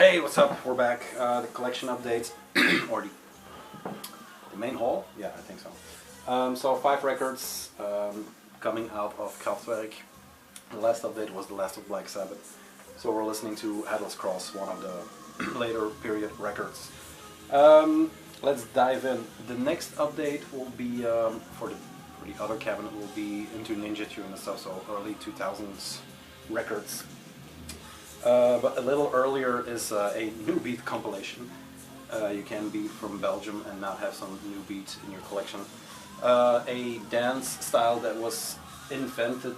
Hey, what's up? We're back. The collection update, or the main haul? Yeah, I think so. So 5 records coming out of Confetti. The last update was the last of Black Sabbath. So we're listening to Headless Cross, one of the later period records. Let's dive in. The next update will be, for the other cabinet, will be into Ninja Tune and stuff, so early 2000s records. But a little earlier is a new beat compilation. You can be from Belgium and not have some new beat in your collection. A dance style that was invented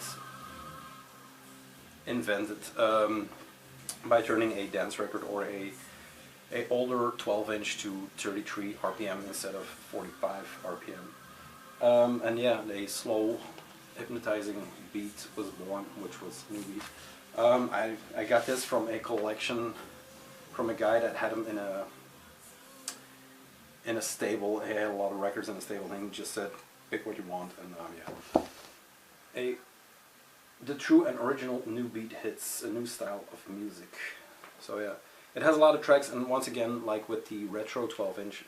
by turning a dance record or a older 12-inch to 33 RPM instead of 45 RPM. And yeah, a slow, hypnotizing beat was born, which was new beat. I got this from a collection from a guy that had them in a stable. He had a lot of records in a stable, and he just said, pick what you want, and yeah. The true and original new beat hits, a new style of music. So yeah, it has a lot of tracks, and once again, like with the retro 12-inch,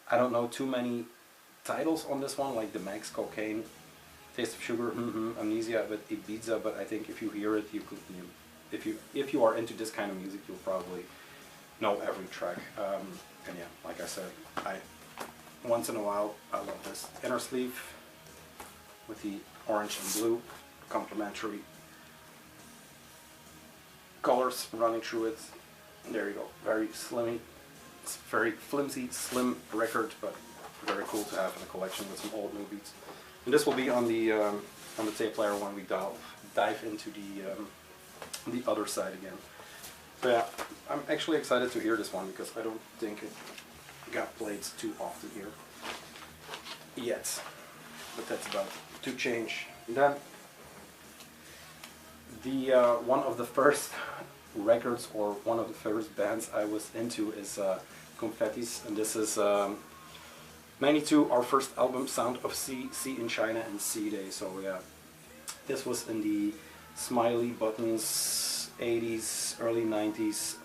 I don't know too many titles on this one, like the Max Cocaine, Taste of Sugar, Amnesia, but Ibiza. But I think if you hear it, if you are into this kind of music, you'll probably know every track. And yeah, like I said, once in a while I love this inner sleeve with the orange and blue complementary colors running through it. There you go. Very slimmy, very flimsy, slim record, but very cool to have in a collection with some old new beats. And this will be on the tape player when we dive into the other side again. So yeah, I'm actually excited to hear this one because I don't think it got played too often here yet. But that's about to change. And then the one of the first records, or one of the first bands I was into, is Confetti, and this is 92, our first album, Sound of C.I in China and C-Day. So yeah, this was in the Smiley Buttons 80s, early 90s.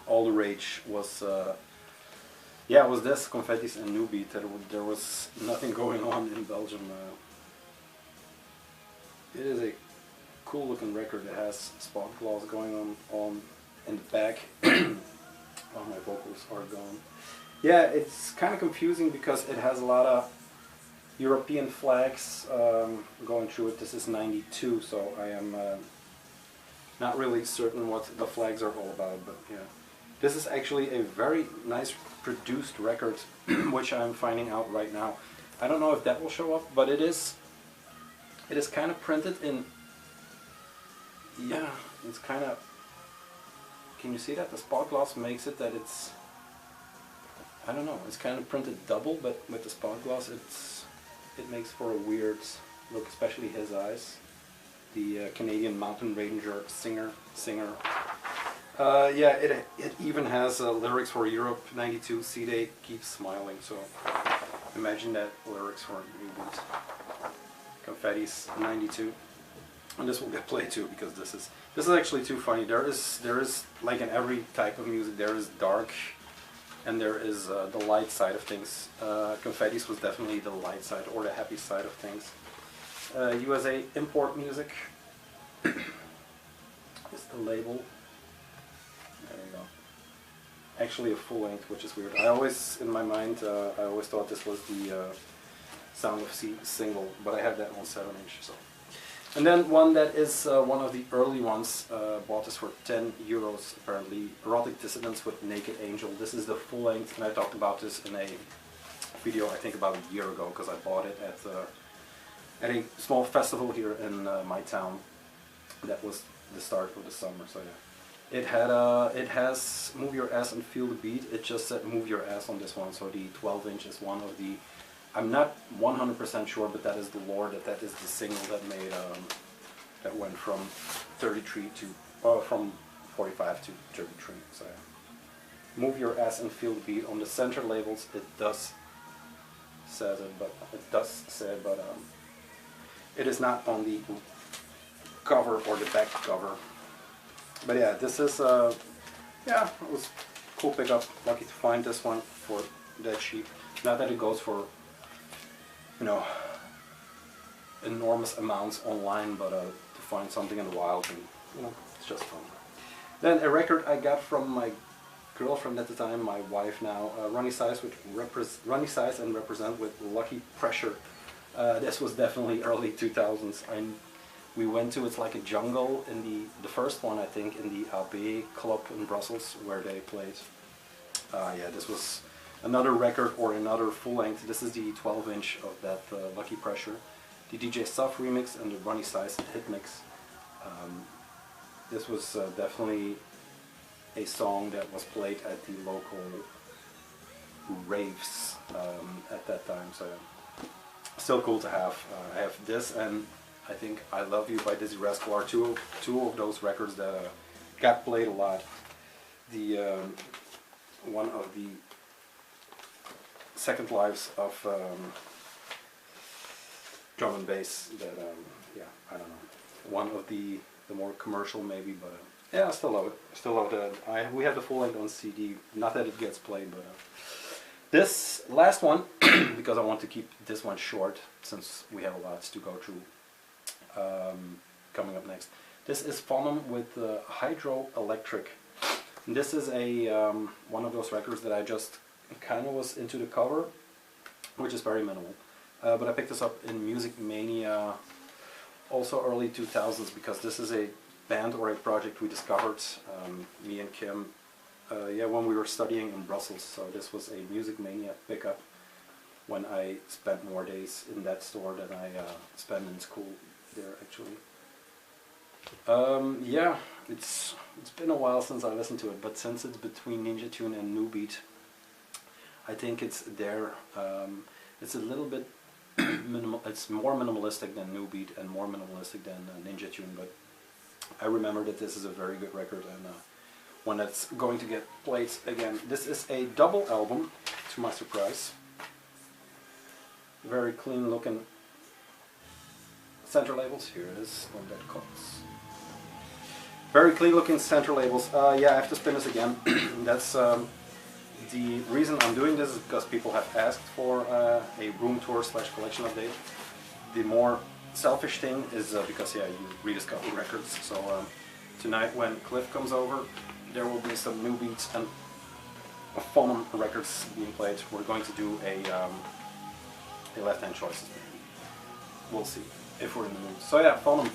All the rage was was this, Confetti and new beat. There was nothing going on in Belgium. It is a cool looking record. It has spot gloss going on in the back. Oh, my vocals are gone. Yeah, it's kind of confusing because it has a lot of European flags going through it. This is 92, so I am not really certain what the flags are all about, but yeah. This is actually a very nice produced record, which I'm finding out right now. I don't know if that will show up, but it is kind of printed in, yeah, it's kind of, can you see that? The spot gloss makes it that it's, I don't know, it's kind of printed double, but with the spot gloss it makes for a weird look, especially his eyes. The Canadian mountain ranger singer. Yeah, it even has lyrics for Europe 92, C-Day, Keep Smiling, so imagine that lyrics for new beat. Confetti's 92. And this will get played too, because this is actually too funny. There is like in every type of music, there is dark and there is the light side of things. Confetti's was definitely the light side, or the happy side of things. USA import music is the label. There you go. Actually a full length, which is weird. I always, in my mind, I always thought this was the Sound of C single, but I have that on 7-inch. So. And then one that is one of the early ones, bought this for 10 euros apparently, Erotic Dissidents with Naked Angel. This is the full length, and I talked about this in a video I think about a year ago, because I bought it at a small festival here in my town. That was the start of the summer, so yeah. It has Move Your Ass and Feel the Beat. It just said Move Your Ass on this one, so the 12-inch is one of the, I'm not 100% sure, but that is the lore, that is the single that made that went from 33 to from 45 to 33. So yeah. Move Your Ass and Feel the Beat. On the center labels, it does say it, but it is not on the cover or the back cover. But yeah, this is yeah, it was a cool pickup. Lucky to find this one for that cheap. Not that it goes for, you know, enormous amounts online, but to find something in the wild, and you know, it's just fun. Then a record I got from my girlfriend at the time, my wife now, Runny Size and Represent with Lucky Pressure. This was definitely early 2000s. We went to, it's like a jungle in the first one, I think, in the AB club in Brussels where they played. Yeah, this was another record or another full length. This is the 12-inch of that Lucky Pressure, the DJ Stuff remix and the Runny Size hit mix. This was definitely a song that was played at the local raves at that time, so still cool to have. I have this and I think I Love You by Dizzy Rascal are two of those records that got played a lot. The one of the second lives of drum and bass that yeah, I don't know, one of the more commercial maybe, but yeah, I still love it. I still love that. We have the full length on CD. Not that it gets played, but this last one, because I want to keep this one short, since we have a lot to go through. Coming up next, this is Phonem with Hydroelectric. And this is a one of those records that I just kind of was into the cover, which is very minimal. But I picked this up in Music Mania, also early 2000s, because this is a band or a project we discovered, me and Kim, yeah, when we were studying in Brussels. So this was a Music Mania pickup when I spent more days in that store than I spent in school there, actually. Yeah, it's been a while since I listened to it, but since it's between Ninja Tune and New Beat, I think it's there. It's a little bit minimal. It's more minimalistic than New Beat and more minimalistic than Ninja Tune, but I remember that this is a very good record, and one that's going to get played again. This is a double album, to my surprise. Very clean looking center labels. Here it is on that comes. Very clean looking center labels. Yeah, I have to spin this again. That's the reason I'm doing this is because people have asked for a room tour / collection update. The more selfish thing is because, yeah, you rediscover records. So tonight when Cliff comes over, there will be some New Beats and Phonem records being played. We're going to do a left-hand choices. We'll see if we're in the mood. So yeah, Phonem.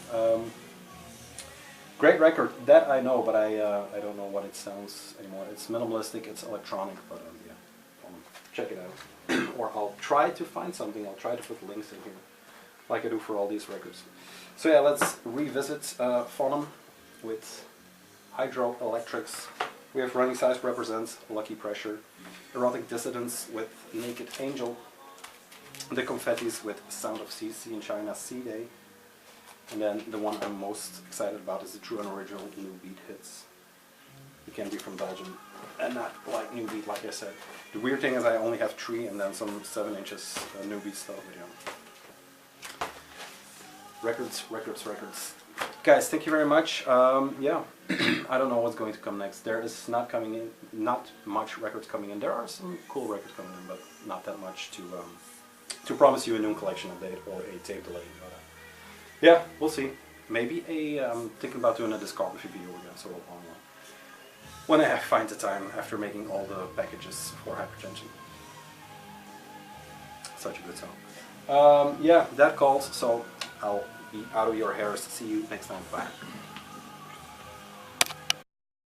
Great record, that I know, but I don't know what it sounds anymore. It's minimalistic, it's electronic, but yeah, check it out. Or I'll try to find something, I'll try to put links in here, like I do for all these records. So yeah, let's revisit Phonem with Hydroelectrics. We have Running Size Represents, Lucky Pressure, Erotic Dissidence with Naked Angel, the Confettis with Sound of C.S.I in China, C-Day. And then the one I'm most excited about is the true and original New Beat hits. It can be from Belgium and not like New Beat, like I said. The weird thing is I only have 3 and then some 7 inches New Beat stuff video. Records, records, records. Guys, thank you very much. Yeah, I don't know what's going to come next. There is not much records coming in. There are some cool records coming in, but not that much to promise you a new collection update or a tape delay. Yeah, we'll see. Maybe thinking about doing a discography video again, so when I find the time after making all the packages for Hypertension. Such a good song. Yeah, that calls, so I'll be out of your hairs. See you next time. Bye.